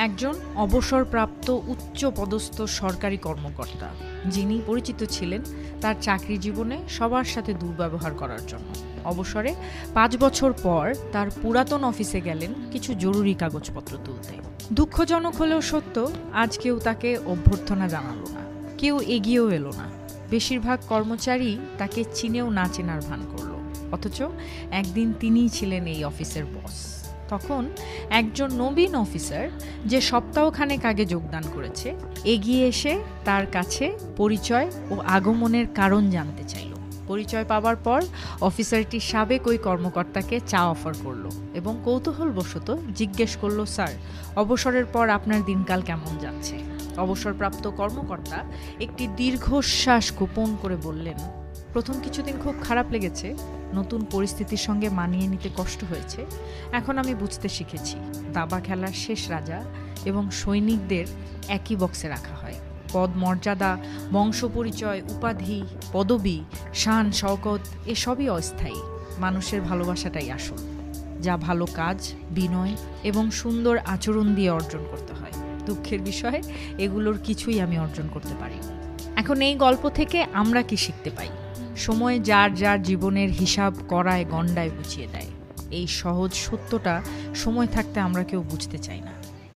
একজন অবসরপ্রাপ্ত উচ্চপদস্থ সরকারি কর্মকর্তা, যিনি পরিচিত ছিলেন তার চাকরি জীবনে সবার সাথে দুর্ব্যবহার করার জন্য। অবসরে 5 বছর পর তার পুরাতন অফিসে গেলেন কিছু জরুরি কাগজপত্র তুলতে। দুঃখজনক হলেও সত্য, আজ কেউ তাকে অভ্যর্থনা জানালো না, কেউ এগিয়েও এলো না। বেশিরভাগ কর্মচারী তাকে চিনেও না চেনার ভান করলো, অথচ একদিন তিনিই ছিলেন এই অফিসের বস। তখন একজন নবীন অফিসার, যে সপ্তাহখানেক আগে যোগদান করেছে, এগিয়ে এসে তার কাছে পরিচয় ও আগমনের কারণ জানতে চাইল। পরিচয় পাবার পর অফিসারটি সাবেক ওই কর্মকর্তাকে চা অফার করলো এবং কৌতূহলবশত জিজ্ঞেস করলো, স্যার, অবসরের পর আপনার দিনকাল কেমন যাচ্ছে? অবসরপ্রাপ্ত কর্মকর্তা একটি দীর্ঘশ্বাস গোপন করে বললেন, প্রথম কিছুদিন খুব খারাপ লেগেছে, নতুন পরিস্থিতির সঙ্গে মানিয়ে নিতে কষ্ট হয়েছে। এখন আমি বুঝতে শিখেছি, দাবা খেলার শেষ রাজা এবং সৈনিকদের একই বক্সে রাখা হয়। পদ মর্যাদা, বংশ পরিচয়, উপাধি, পদবি, শান শওকত এসবই অস্থায়ী। মানুষের ভালোবাসাটাই আসল, যা ভালো কাজ, বিনয় এবং সুন্দর আচরণ দিয়ে অর্জন করতে হয়। দুঃখের বিষয়, এগুলোর কিছুই আমি অর্জন করতে পারি। এখন এই গল্প থেকে আমরা কি শিখতে পাই? সময় যার যার জীবনের হিসাব করায় গণ্ডায় বুঝিয়ে দেয়। এই সহজ সত্যটা সময় থাকতে আমরা কেউ বুঝতে চাই না।